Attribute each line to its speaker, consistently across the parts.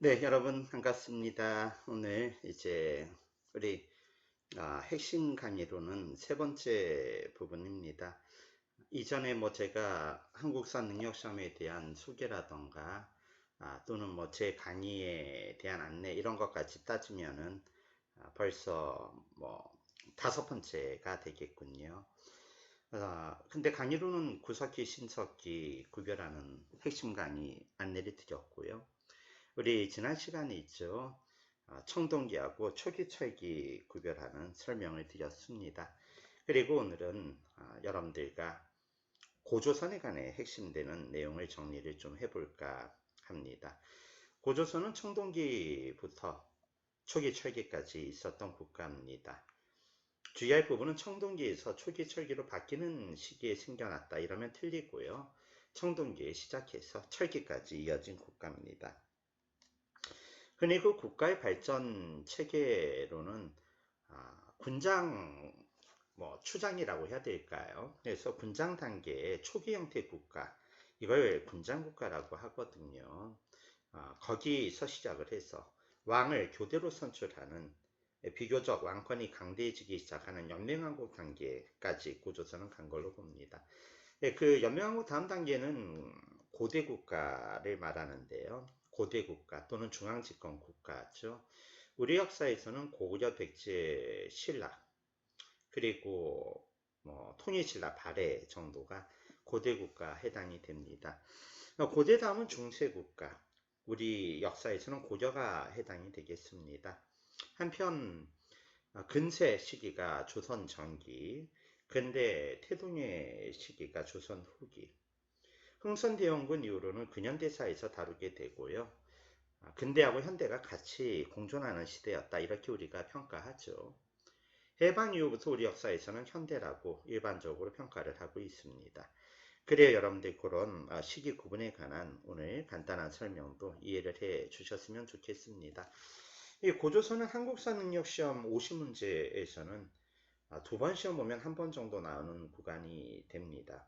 Speaker 1: 네, 여러분 반갑습니다. 오늘 이제 우리 핵심 강의로는 세 번째 부분입니다. 이전에 뭐 제가 한국사 능력시험에 대한 소개라던가 또는 뭐 제 강의에 대한 안내 이런 것까지 따지면은 벌써 뭐 다섯 번째가 되겠군요. 근데 강의로는 구석기, 신석기 구별하는 핵심 강의 안내를 드렸고요. 우리 지난 시간에 있죠. 청동기하고 초기철기 구별하는 설명을 드렸습니다. 그리고 오늘은 여러분들과 고조선에 관해 핵심되는 내용을 정리를 좀 해볼까 합니다. 고조선은 청동기부터 초기철기까지 있었던 국가입니다. 주의할 부분은 청동기에서 초기철기로 바뀌는 시기에 생겨났다 이러면 틀리고요. 청동기에 시작해서 철기까지 이어진 국가입니다. 흔히 그 국가의 발전 체계로는 군장 추장이라고 해야 될까요? 그래서 군장 단계의 초기 형태 국가, 이걸 군장 국가라고 하거든요. 거기서 시작을 해서 왕을 교대로 선출하는 비교적 왕권이 강대해지기 시작하는 연맹왕국 단계까지 고조선은 간 걸로 봅니다. 그 연맹왕국 다음 단계는 고대 국가를 말하는데요. 고대 국가 또는 중앙집권 국가죠. 우리 역사에서는 고구려 백제 신라 그리고 뭐 통일신라 발해 정도가 고대 국가 해당이 됩니다. 고대 다음은 중세 국가. 우리 역사에서는 고려가 해당이 되겠습니다. 한편 근세 시기가 조선 전기, 근대 태동의 시기가 조선 후기. 흥선대원군 이후로는 근현대사에서 다루게 되고요. 근대하고 현대가 같이 공존하는 시대였다. 이렇게 우리가 평가하죠. 해방 이후부터 우리 역사에서는 현대라고 일반적으로 평가를 하고 있습니다. 그래야 여러분들 그런 시기 구분에 관한 오늘 간단한 설명도 이해를 해 주셨으면 좋겠습니다. 이 고조선은 한국사 능력 시험 50문제에서는 두 번 시험 보면 한 번 정도 나오는 구간이 됩니다.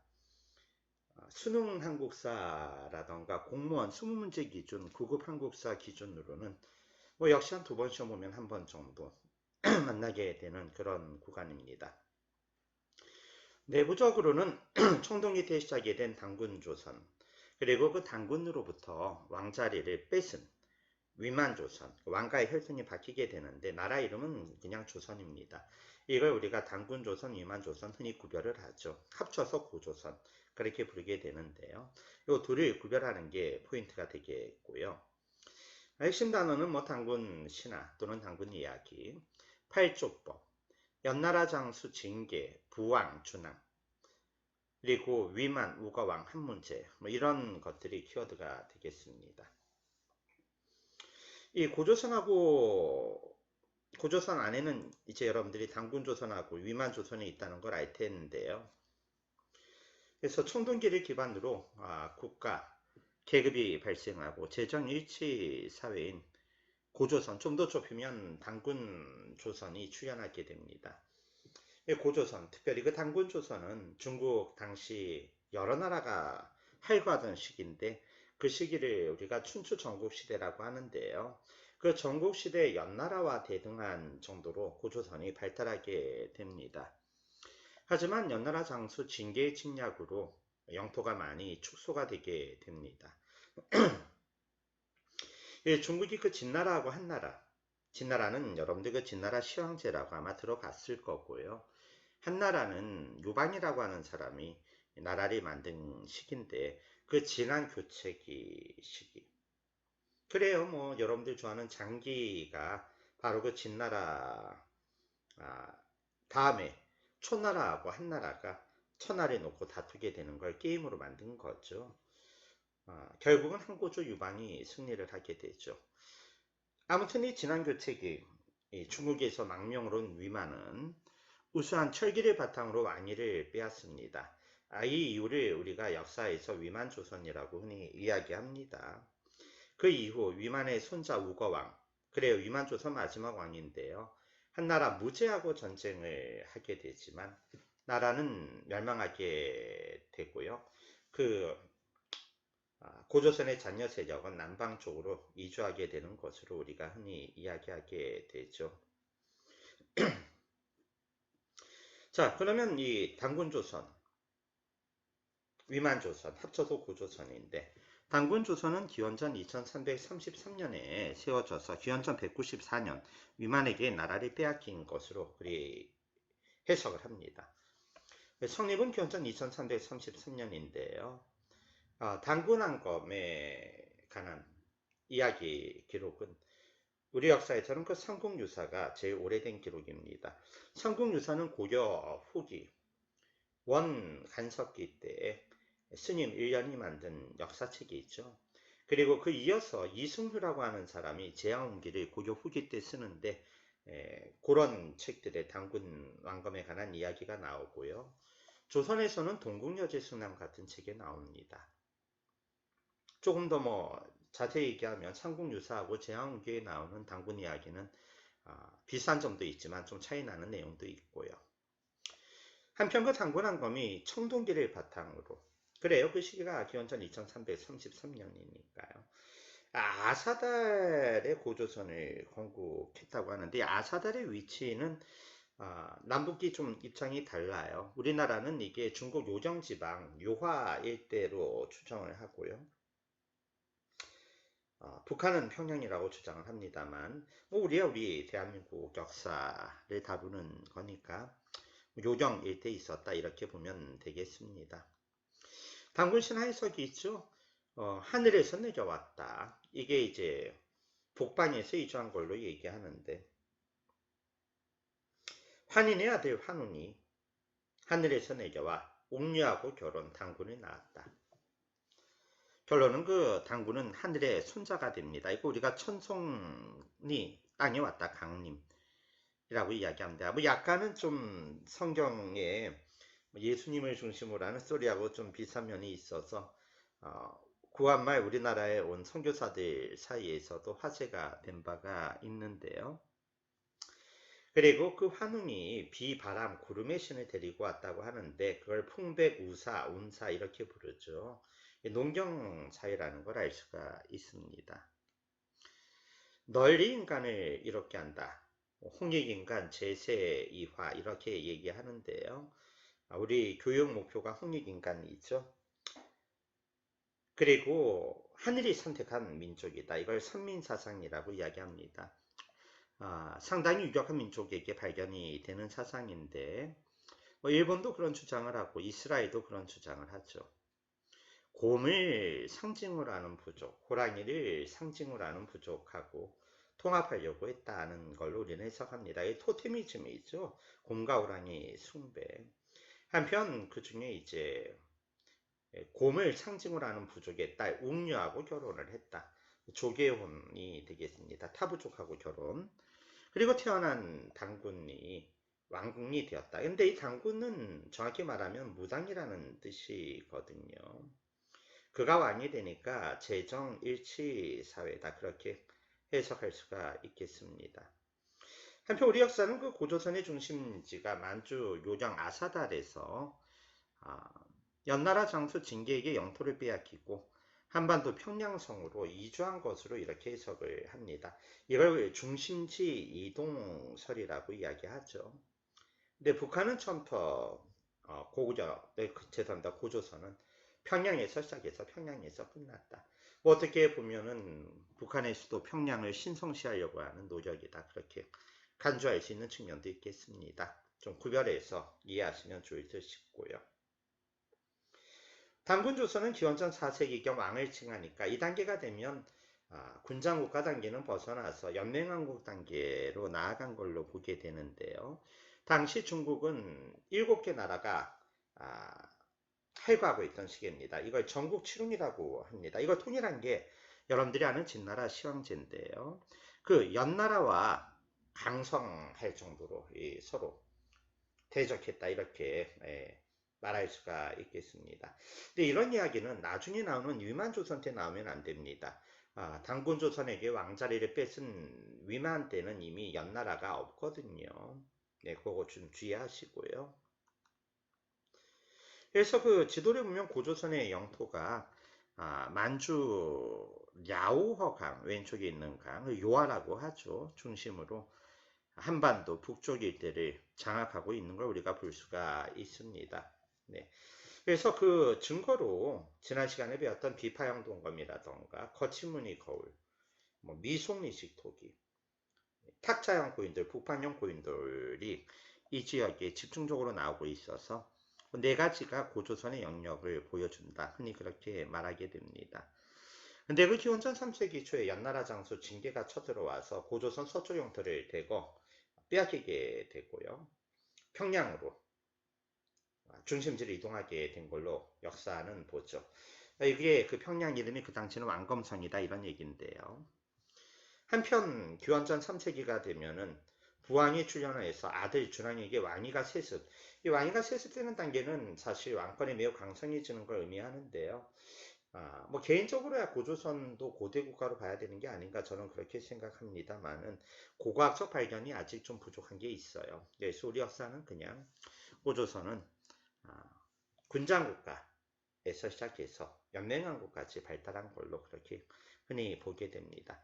Speaker 1: 수능 한국사라던가 공무원 20문제 기준, 구급 한국사 기준으로는 뭐 역시 한 두 번 시험 보면 한 번 정도 만나게 되는 그런 구간입니다. 내부적으로는 청동기 때 시작이 된 단군조선, 그리고 그 단군으로부터 왕자리를 뺏은 위만조선, 왕가의 혈통이 바뀌게 되는데 나라 이름은 그냥 조선입니다. 이걸 우리가 단군조선, 위만조선 흔히 구별을 하죠. 합쳐서 고조선 그렇게 부르게 되는데요. 이 둘을 구별하는 게 포인트가 되겠고요. 핵심 단어는 뭐 단군 신화 또는 단군 이야기, 팔조법, 연나라 장수 징계, 부왕 준왕, 그리고 위만 우거왕 한 문제 뭐 이런 것들이 키워드가 되겠습니다. 이 고조선 안에는 이제 여러분들이 단군조선하고 위만조선이 있다는 걸 알 텐데요. 그래서 청동기를 기반으로 국가 계급이 발생하고 재정일치 사회인 고조선, 좀 더 좁히면 단군조선이 출현하게 됩니다. 고조선, 특별히 그 단군조선은 중국 당시 여러 나라가 활과하던 시기인데 그 시기를 우리가 춘추 전국시대라고 하는데요. 그 전국시대의 연나라와 대등한 정도로 고조선이 발달하게 됩니다. 하지만 연나라 장수 징계의 침략으로 영토가 많이 축소가 되게 됩니다. 중국이 그 진나라하고 한나라, 진나라는 여러분들 그 진나라 시황제라고 아마 들어봤을 거고요. 한나라는 유방이라고 하는 사람이 나라를 만든 시기인데 그 진한 교체기 시기. 그래요, 뭐 여러분들 좋아하는 장기가 바로 그 진나라 다음에 초나라하고 한나라가 천하를 놓고 다투게 되는 걸 게임으로 만든 거죠. 결국은 한고조 유방이 승리를 하게 되죠. 아무튼 이 진안교체기, 중국에서 망명으로 온 위만은 우수한 철기를 바탕으로 왕위를 빼앗습니다. 이 이유를 우리가 역사에서 위만조선이라고 흔히 이야기합니다. 그 이후 위만의 손자 우거왕, 그래요, 위만조선 마지막 왕인데요. 한나라 무제하고 전쟁을 하게 되지만 나라는 멸망하게 되고요. 그 고조선의 잔여 세력은 남방 쪽으로 이주하게 되는 것으로 우리가 흔히 이야기하게 되죠. 자, 그러면 이 단군조선, 위만조선, 합쳐서 고조선인데 단군조선은 기원전 2333년에 세워져서 기원전 194년 위만에게 나라를 빼앗긴 것으로 그리 해석을 합니다. 성립은 기원전 2333년인데요. 단군왕검에 관한 이야기 기록은 우리 역사에서는 그 삼국유사가 제일 오래된 기록입니다. 삼국유사는 고려 후기 원 간섭기 때에 스님 1년이 만든 역사책이 있죠. 그리고 그 이어서 이승후라고 하는 사람이 제왕기를 고려 후기 때 쓰는데 그런 책들의 단군 왕검에 관한 이야기가 나오고요. 조선에서는 동국여제순환 같은 책에 나옵니다. 조금 더 자세히 얘기하면 삼국유사하고 제왕기에 나오는 단군 이야기는 비슷한 점도 있지만 좀 차이 나는 내용도 있고요. 한편 그 단군왕검이 청동기를 바탕으로 그래요. 그 시기가 기원전 2333년이니까요. 아사달의 고조선을 건국했다고 하는데 아사달의 위치는 남북이 좀 입장이 달라요. 우리나라는 이게 중국 요정지방 요화 일대로 추정을 하고요. 북한은 평양이라고 주장을 합니다만 우리 대한민국 역사를 다루는 거니까 요정 일대에 있었다 이렇게 보면 되겠습니다. 단군 신화해석이 있죠. 하늘에서 내려왔다. 이게 이제 북방에서 이주한 걸로 얘기하는데 환인의 아들 환웅이 하늘에서 내려와 옥류하고 결혼 단군을 낳았다. 결론은 그 단군은 하늘의 손자가 됩니다. 이거 우리가 천송이 땅에 왔다 강림이라고 이야기합니다. 약간은 좀 성경에 예수님을 중심으로 하는 스토리하고 좀 비슷한 면이 있어서 구한말 우리나라에 온 선교사들 사이에서도 화제가 된 바가 있는데요. 그리고 그 환웅이 비, 바람, 구름의 신을 데리고 왔다고 하는데 그걸 풍백, 우사, 운사 이렇게 부르죠. 농경사회라는 걸 알 수가 있습니다. 널리 인간을 이롭게 한다. 홍익인간 제세이화 이렇게 얘기하는데요. 우리 교육 목표가 홍익인간이죠. 그리고 하늘이 선택한 민족이다. 이걸 선민사상이라고 이야기합니다. 상당히 유력한 민족에게 발견이 되는 사상인데 일본도 그런 주장을 하고 이스라엘도 그런 주장을 하죠. 곰을 상징으로 하는 부족, 호랑이를 중심으로 하는 부족하고 통합하려고 했다는 걸로 우리는 해석합니다. 이 토테미즘이죠. 곰과 호랑이 숭배. 한편 그 중에 이제 곰을 상징으로 하는 부족의 딸 웅류하고 결혼을 했다. 조계혼이 되겠습니다. 타부족하고 결혼. 그리고 태어난 단군이 왕궁이 되었다. 근데 이 단군은 정확히 말하면 무당이라는 뜻이거든요. 그가 왕이 되니까 재정일치 사회다. 그렇게 해석할 수가 있겠습니다. 한편 우리 역사는 그 고조선의 중심지가 만주 요령 아사달에서 연나라 장수 징계에게 영토를 빼앗기고 한반도 평양성으로 이주한 것으로 이렇게 해석을 합니다. 이걸 중심지 이동설이라고 이야기하죠. 근데 북한은 처음부터 고조선은 평양에서 시작해서 평양에서 끝났다. 어떻게 보면은 북한의 수도 평양을 신성시하려고 하는 노력이다. 그렇게 간주할 수 있는 측면도 있겠습니다. 좀 구별해서 이해하시면 좋을 듯 싶고요. 단군조선은 기원전 4세기경 왕을 칭하니까 이 단계가 되면 군장국가 단계는 벗어나서 연맹왕국 단계로 나아간 걸로 보게 되는데요. 당시 중국은 7개 나라가 활과하고 있던 시기입니다. 이걸 전국칠흥이라고 합니다. 이걸 통일한 게 여러분들이 아는 진나라 시황제인데요. 그 연나라와 강성할 정도로 서로 대적했다 이렇게 말할 수가 있겠습니다. 근데 이런 이야기는 나중에 나오는 위만조선 때 나오면 안 됩니다. 단군조선에게 왕자리를 뺏은 위만 때는 이미 연나라가 없거든요. 네, 그거 좀 주의하시고요. 그래서 그 지도를 보면 고조선의 영토가 만주 랴오허강 왼쪽에 있는 강, 요하라고 하죠. 중심으로 한반도 북쪽 일대를 장악하고 있는 걸 우리가 볼 수가 있습니다. 네. 그래서 그 증거로 지난 시간에 배웠던 비파형 동검이라던가 거친무늬 거울, 뭐 미송리식 토기, 탁자형 고인돌, 북판형 고인돌이 이 지역에 집중적으로 나오고 있어서 네 가지가 고조선의 영역을 보여준다. 흔히 그렇게 말하게 됩니다. 근데 그 기원전 3세기 초에 연나라 장수 징계가 쳐들어와서 고조선 서쪽 영토를 대거 빼앗기게 되고요. 평양으로 중심지를 이동하게 된 걸로 역사는 보죠. 이게 그 평양 이름이 그 당시는 왕검성이다 이런 얘기인데요. 한편 기원전 3세기가 되면은 부왕이 출현해서 아들 준왕에게 왕위가 세습. 이 왕위가 세습되는 단계는 사실 왕권이 매우 강성해지는 걸 의미하는데요. 뭐 개인적으로야 고조선도 고대 국가로 봐야 되는 게 아닌가 저는 그렇게 생각합니다만은 고고학적 발견이 아직 좀 부족한 게 있어요. 그래서 우리 역사는 그냥 고조선은 군장국가에서 시작해서 연맹왕국까지 발달한 걸로 그렇게 흔히 보게 됩니다.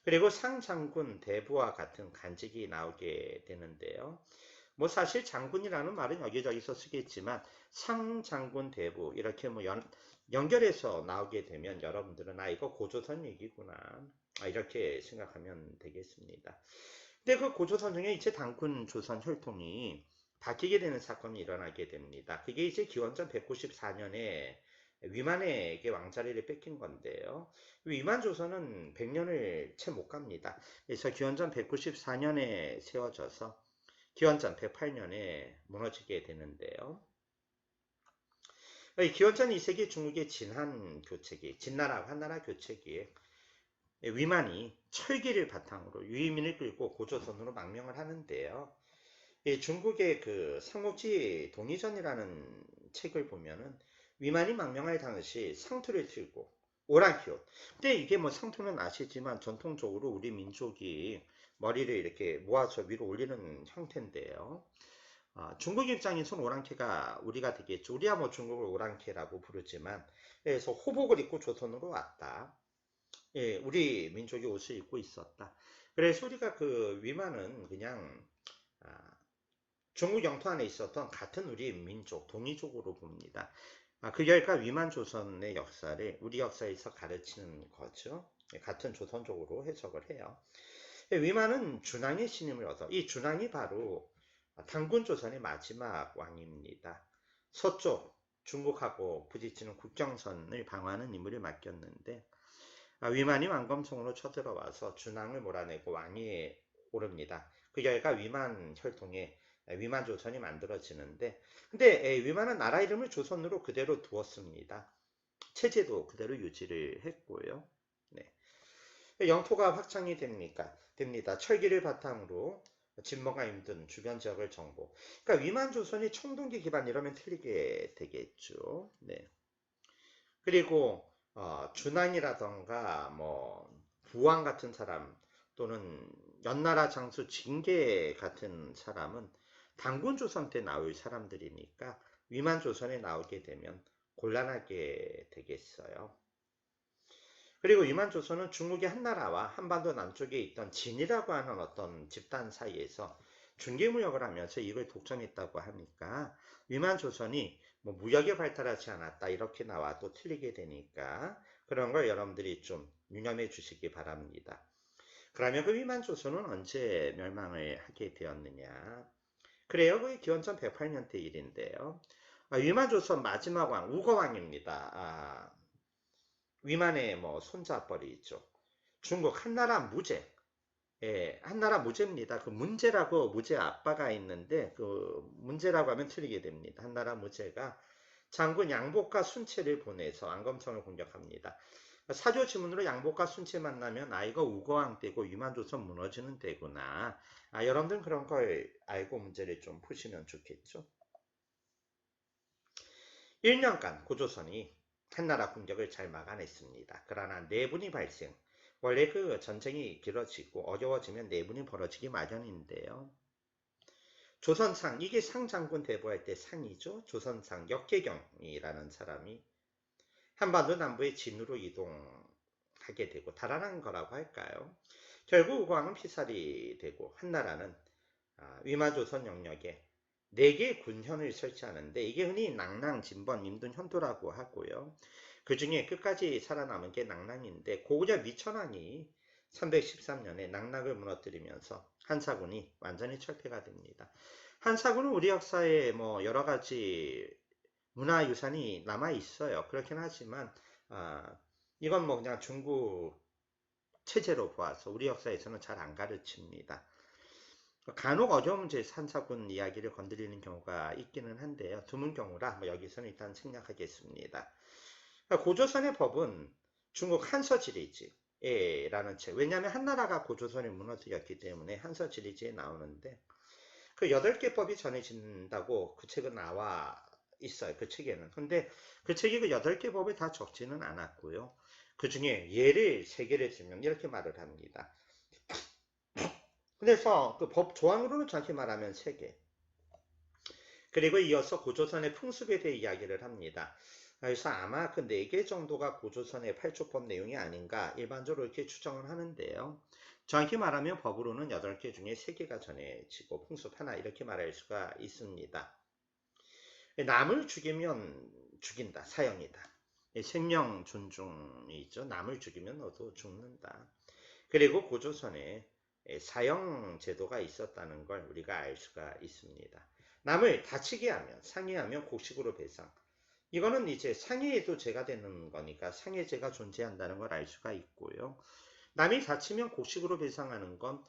Speaker 1: 그리고 상장군 대부와 같은 간직이 나오게 되는데요. 뭐 사실 장군이라는 말은 여기저기서 쓰겠지만 상장군 대부 이렇게 뭐 연결해서 나오게 되면 여러분들은 이거 고조선 얘기구나 이렇게 생각하면 되겠습니다. 근데 그 고조선 중에 이제 당군 조선 혈통이 바뀌게 되는 사건이 일어나게 됩니다. 그게 이제 기원전 194년에 위만에게 왕자리를 뺏긴 건데요. 위만 조선은 100년을 채 못 갑니다. 그래서 기원전 194년에 세워져서 기원전 108년에 무너지게 되는데요. 기원전 2세기 중국의 진한 교체기, 진나라 한나라 교체기에 위만이 철기를 바탕으로 유의민을 끌고 고조선으로 망명을 하는데요. 중국의 그 삼국지 동의전이라는 책을 보면은 위만이 망명할 당시 상투를 틀고 오랑키옷. 근데 이게 뭐 상투는 아시지만 전통적으로 우리 민족이 머리를 이렇게 모아서 위로 올리는 형태인데요. 중국 입장에서는 오랑캐가 우리가 되겠죠. 우리야 뭐 중국을 오랑캐라고 부르지만 그래서 호복을 입고 조선으로 왔다. 예, 우리 민족이 옷을 입고 있었다. 그래서 우리가 그 위만은 그냥 중국 영토 안에 있었던 같은 우리 민족, 동이족으로 봅니다. 그 결과 위만 조선의 역사를 우리 역사에서 가르치는 거죠. 같은 조선족으로 해석을 해요. 위만은 준왕의 신임을 얻어 이 준왕이 바로 당군 조선의 마지막 왕입니다. 서쪽 중국하고 부딪히는 국경선을 방어하는 임무를 맡겼는데 위만이 왕검성으로 쳐들어와서 준왕을 몰아내고 왕위에 오릅니다. 그 결과 위만 혈통에 위만 조선이 만들어지는데 근데 위만은 나라 이름을 조선으로 그대로 두었습니다. 체제도 그대로 유지를 했고요. 네. 영토가 확장이 됩니다. 철기를 바탕으로 진모가 힘든 주변 지역을 정보. 그러니까 위만 조선이 청동기 기반 이러면 틀리게 되겠죠. 네. 그리고 준왕이라던가 뭐 부왕 같은 사람 또는 연나라 장수 징계 같은 사람은 당군 조선 때 나올 사람들이니까 위만 조선에 나오게 되면 곤란하게 되겠어요. 그리고 위만 조선은 중국의 한나라와 한반도 남쪽에 있던 진이라고 하는 어떤 집단 사이에서 중개무역을 하면서 이걸 독점했다고 하니까 위만 조선이 뭐 무역에 발달하지 않았다 이렇게 나와도 틀리게 되니까 그런 걸 여러분들이 좀 유념해 주시기 바랍니다. 그러면 그 위만 조선은 언제 멸망을 하게 되었느냐? 그래요. 그게 기원전 108년대 일인데요. 위만 조선 마지막 왕 우거왕입니다. 위만의 뭐 손자뻘이 있죠. 중국 한나라 무제. 예, 한나라 무제입니다. 그 문제라고 무제 아빠가 있는데 그 문제라고 하면 틀리게 됩니다. 한나라 무제가 장군 양복과 순채를 보내서 안검성을 공격합니다. 사조 지문으로 양복과 순채 만나면 이거 우거왕 때고 위만조선 무너지는 때구나. 여러분들은 그런 걸 알고 문제를 좀 푸시면 좋겠죠. 1년간 고조선이 한나라 공격을 잘 막아냈습니다. 그러나 내분이 발생. 원래 그 전쟁이 길어지고 어려워지면 내분이 벌어지기 마련인데요. 조선상, 이게 상장군 대부할 때 상이죠. 조선상 역계경이라는 사람이 한반도 남부의 진으로 이동하게 되고 달아난 거라고 할까요? 결국 우광은 피살이 되고 한나라는 위마조선 영역에 4개의 군현을 설치하는데 이게 흔히 낭랑, 진번, 임둔, 현도라고 하고요. 그 중에 끝까지 살아남은 게 낭랑인데 고구려 미천왕이 313년에 낭랑을 무너뜨리면서 한사군이 완전히 철폐가 됩니다. 한사군은 우리 역사에 뭐 여러 가지 문화유산이 남아 있어요. 그렇긴 하지만 이건 뭐 그냥 중국 체제로 보아서 우리 역사에서는 잘 안 가르칩니다. 간혹 어려운 제 한사군 이야기를 건드리는 경우가 있기는 한데요. 드문 경우라 뭐 여기서는 일단 생략하겠습니다. 고조선의 법은 중국 한서지리지라는 책. 왜냐하면 한나라가 고조선을 무너뜨렸기 때문에 한서지리지에 나오는데 그 8개 법이 전해진다고 그 책은 나와 있어요. 그 책에는. 근데 그 책이 그 8개 법을 다 적지는 않았고요. 그 중에 예를 3개를 들면 이렇게 말을 합니다. 그래서 그 법 조항으로는 정확히 말하면 3개. 그리고 이어서 고조선의 풍습에 대해 이야기를 합니다. 그래서 아마 그 4개 정도가 고조선의 8조법 내용이 아닌가 일반적으로 이렇게 추정을 하는데요. 정확히 말하면 법으로는 8개 중에 3개가 전해지고 풍습 하나 이렇게 말할 수가 있습니다. 남을 죽이면 죽인다. 사형이다. 생명 존중이 있죠. 남을 죽이면 너도 죽는다. 그리고 고조선에 사형 제도가 있었다는 걸 우리가 알 수가 있습니다. 남을 다치게 하면 상해하면 곡식으로 배상. 이거는 이제 상해에도 죄가 되는 거니까 상해죄가 존재한다는 걸 알 수가 있고요. 남이 다치면 곡식으로 배상하는 건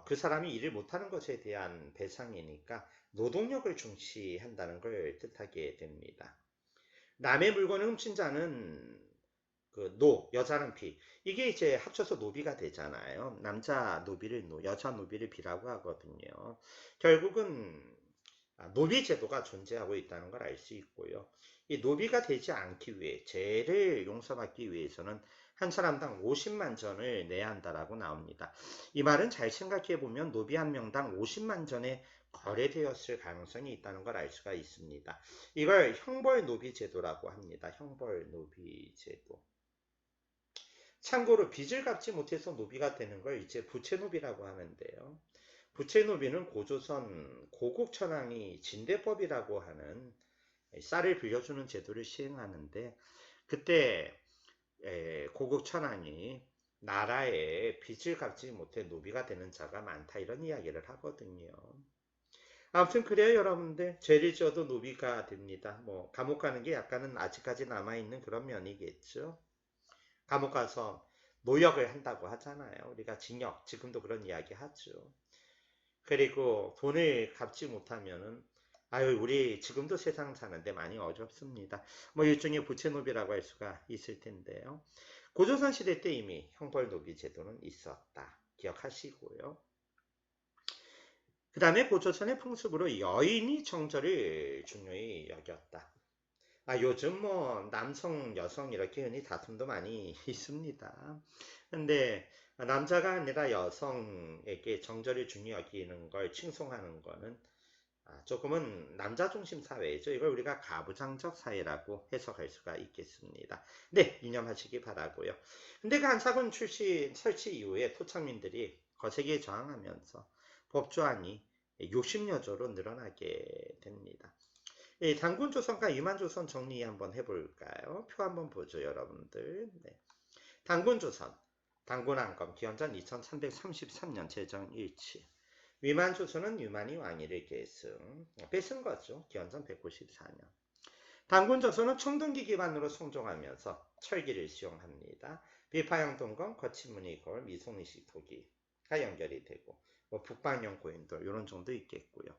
Speaker 1: 그 사람이 일을 못하는 것에 대한 배상이니까 노동력을 중시한다는 걸 뜻하게 됩니다. 남의 물건을 훔친 자는 여자는 비. 이게 이제 합쳐서 노비가 되잖아요. 남자 노비를 여자 노비를 비라고 하거든요. 결국은 노비 제도가 존재하고 있다는 걸 알 수 있고요. 이 노비가 되지 않기 위해 죄를 용서받기 위해서는 한 사람당 50만 전을 내야 한다라고 나옵니다. 이 말은 잘 생각해 보면 노비 한 명당 50만 전에 거래되었을 가능성이 있다는 걸 알 수가 있습니다. 이걸 형벌 노비 제도라고 합니다. 형벌 노비 제도. 참고로 빚을 갚지 못해서 노비가 되는 걸 이제 부채노비라고 하는데요. 부채노비는 고조선 고국천왕이 진대법이라고 하는 쌀을 빌려주는 제도를 시행하는데 그때 고국천왕이 나라에 빚을 갚지 못해 노비가 되는 자가 많다 이런 이야기를 하거든요. 아무튼 그래요 여러분들. 죄를 지어도 노비가 됩니다. 뭐 감옥 가는 게 약간은 아직까지 남아있는 그런 면이겠죠. 감옥 가서 노역을 한다고 하잖아요. 우리가 징역 지금도 그런 이야기 하죠. 그리고 돈을 갚지 못하면은 아유 우리 지금도 세상 사는데 많이 어렵습니다. 뭐 일종의 부채노비라고 할 수가 있을 텐데요. 고조선 시대 때 이미 형벌노비 제도는 있었다. 기억하시고요. 그 다음에 고조선의 풍습으로 여인이 정절을 중요히 여겼다. 요즘 뭐 남성, 여성 이렇게 흔히 다툼도 많이 있습니다. 근데 남자가 아니라 여성에게 정절을 중요히 여기는 걸 칭송하는 거는 조금은 남자 중심 사회죠. 이걸 우리가 가부장적 사회라고 해석할 수가 있겠습니다. 네, 이념하시기 바라고요. 근데 그 한사군 설치 이후에 토착민들이 거세게 저항하면서 법조항이 60여 조로 늘어나게 됩니다. 단군조선과 이만조선 정리 한번 해볼까요? 표 한번 보죠, 여러분들. 네. 단군조선, 단군한검, 기원전 2333년 제정일치. 위만조선은 유만이 왕위를 뺏은 거죠. 기원전 194년. 단군조선은 청동기 기반으로 성종하면서 철기를 시용합니다. 비파형 동검, 거친무늬 거울, 미송이식 토기가 연결이 되고 뭐 북방형 고인돌 이런 정도 있겠고요.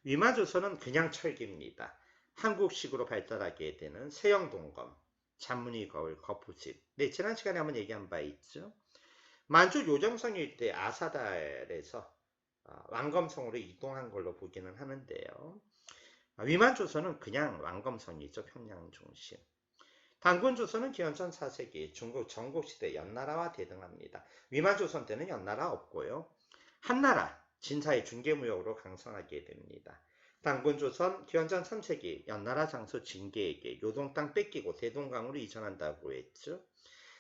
Speaker 1: 위마조선은 그냥 철기입니다. 한국식으로 발달하게 되는 세형 동검, 잔무늬 거울, 거푸집. 네, 지난 시간에 한번 얘기한 바 있죠. 만주 요정성 일대 아사달에서 왕검성으로 이동한 걸로 보기는 하는데요. 위만조선은 그냥 왕검성이죠. 평양 중심. 단군조선은 기원전 4세기 중국 전국시대 연나라와 대등합니다. 위만조선 때는 연나라 없고요. 한나라, 진사의 중개무역으로 강성하게 됩니다. 당군조선 기원전 3세기 연나라 장수 징계에게 요동 땅 뺏기고 대동강으로 이전한다고 했죠.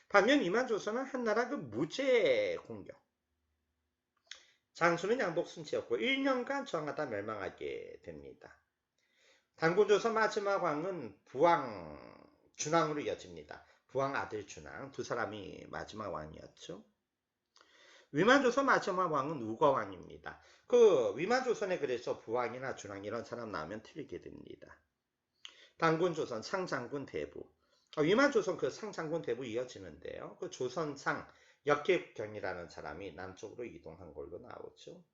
Speaker 1: 반면 위만조선은 한나라 그 무제 공격. 장수는 양복순치였고 1년간 저항하다 멸망하게 됩니다. 당군조선 마지막 왕은 부왕 준왕으로 이어집니다. 부왕 아들 준왕 두 사람이 마지막 왕이었죠. 위만조선 마지막 왕은 우거왕입니다. 그 위만조선에 그래서 부왕이나 준왕 이런 사람 나오면 틀리게 됩니다. 당군조선 상장군 대부. 위만조선 그 상장군 대부 이어지는데요. 그 조선상 역계경이라는 사람이 남쪽으로 이동한 걸로 나오죠.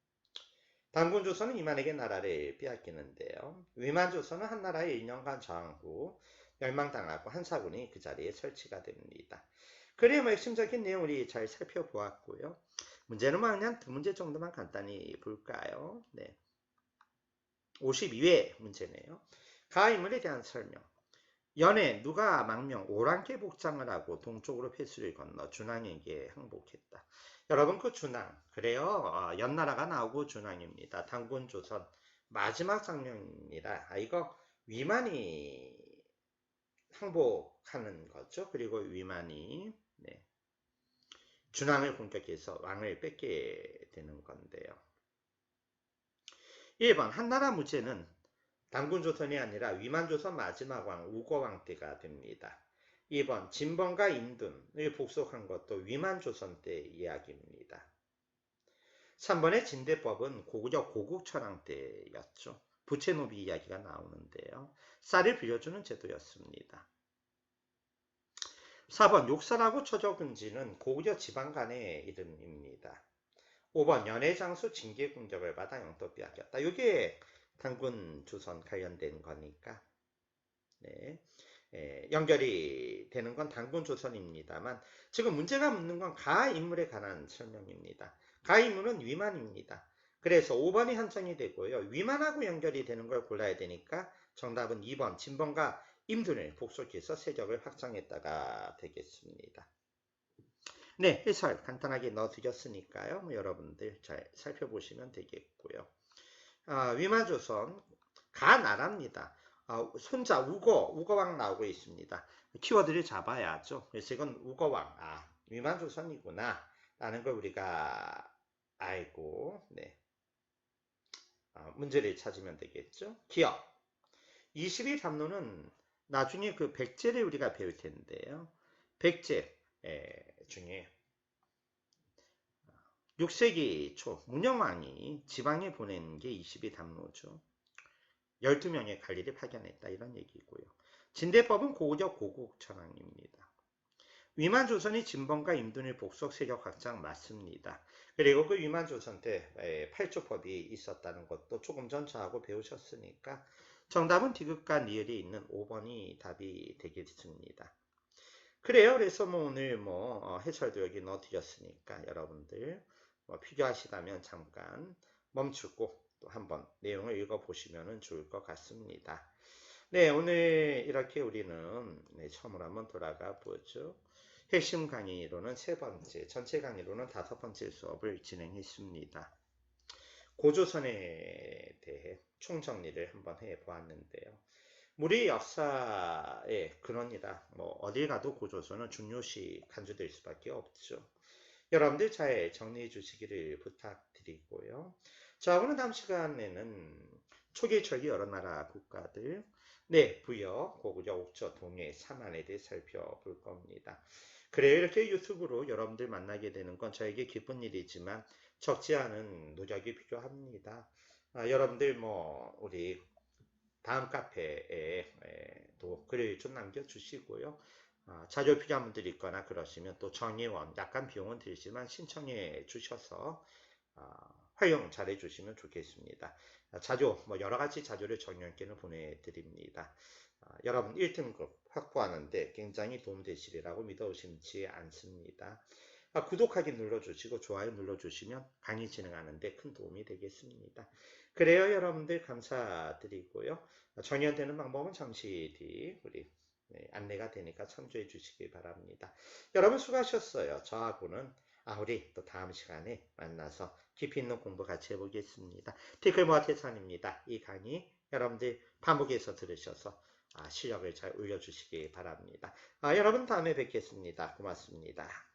Speaker 1: 당군조선은 이만에게 나라를 빼앗기는데요. 위만조선은 한나라의 1년간 저항 후 멸망당하고 한사군이 그 자리에 설치가 됩니다. 그래야 뭐 핵심적인 내용 우리 잘 살펴보았고요. 문제는 뭐 그냥 두 문제 정도만 간단히 볼까요? 네. 52회 문제네요. 가인물에 대한 설명. 연애 누가 망명 오랑캐 복장을 하고 동쪽으로 폐수를 건너 준왕에게 항복했다. 여러분 그 준왕 그래요. 연나라가 나오고 준왕입니다. 당군조선 마지막 장면이라 이거 위만이 항복하는 거죠. 그리고 위만이 준왕을 공격해서 왕을 뺏게 되는 건데요. 1번 한나라 무제는 당군조선이 아니라 위만조선 마지막 왕 우거왕 때가 됩니다. 2번 진번과 임둔을 복속한 것도 위만조선 때 이야기입니다. 3번의 진대법은 고구려 고국천왕 때였죠. 부채노비 이야기가 나오는데요. 쌀을 빌려주는 제도였습니다. 4번 욕설하고 처저군지는 고구려 지방간의 이름입니다. 5번 연해장수 징계공격을 받아 영토 빼앗겼다. 이게 당군조선 관련된 거니까 연결이 되는 건 당군조선입니다만 지금 문제가 묻는 건 가인물에 관한 설명입니다. 가인물은 위만입니다. 그래서 5번이 한정이 되고요. 위만하고 연결이 되는 걸 골라야 되니까 정답은 2번 진번과 임둔을 복속해서 세력을 확장했다가 되겠습니다. 네, 해설 간단하게 넣어드렸으니까요. 뭐 여러분들 잘 살펴보시면 되겠고요. 위만조선 가나라입니다. 손자 우거왕 나오고 있습니다. 키워드를 잡아야죠. 그래서 이건 우거왕, 위만조선이구나 라는 걸 우리가 알고 문제를 찾으면 되겠죠. 기억 22담론은 나중에 그 백제를 우리가 배울 텐데요. 백제 중에 6세기 초 문영왕이 지방에 보낸 게 22담로죠. 12명의 관리를 파견했다 이런 얘기고요. 진대법은 고구려 고국천왕입니다. 위만조선이 진번과 임둔을 복속 세력 확장 맞습니다. 그리고 그 위만조선 때 팔조법이 있었다는 것도 조금 전 저하고 배우셨으니까 정답은 디귿과 리을이 있는 5번이 답이 되겠습니다. 그래요. 그래서 오늘 해설도 여기 넣어드렸으니까 여러분들 필요하시다면 잠깐 멈추고 또 한번 내용을 읽어보시면 좋을 것 같습니다. 네, 오늘 이렇게 우리는 처음으로 한번 돌아가 보죠. 핵심 강의로는 3번째, 전체 강의로는 5번째 수업을 진행했습니다. 고조선에 대해 총정리를 한번 해보았는데요. 우리 역사의 근원이다. 어딜 가도 고조선은 중요시 간주될 수밖에 없죠. 여러분들 잘 정리해 주시기를 부탁드리고요. 자, 오늘 다음 시간에는 초기 철기 여러 나라 국가들, 부여, 고구려, 옥저, 동해, 삼한에 대해 살펴볼 겁니다. 그래요. 이렇게 유튜브로 여러분들 만나게 되는 건 저에게 기쁜 일이지만 적지 않은 노력이 필요합니다. 여러분들 우리 다음 카페에 또 글을 좀 남겨주시고요. 자료 필요한 분들이 있거나 그러시면 또 정의원, 약간 비용은 들지만 신청해 주셔서 활용 잘 해주시면 좋겠습니다. 자료, 여러가지 자료를 정의원께는 보내드립니다. 여러분 1등급 확보하는데 굉장히 도움되시리라고 믿어 의심치 않습니다. 구독하기 눌러주시고 좋아요 눌러주시면 강의 진행하는데 큰 도움이 되겠습니다. 그래요 여러분들 감사드리고요. 정의되는 방법은 잠시 뒤 우리 안내가 되니까 참조해 주시기 바랍니다. 여러분 수고하셨어요. 저하고는 우리 또 다음 시간에 만나서 깊이 있는 공부 같이 해보겠습니다. 티끌모아 태산입니다. 이 강의 여러분들이 반복해서 들으셔서 실력을 잘 올려주시기 바랍니다. 여러분 다음에 뵙겠습니다. 고맙습니다.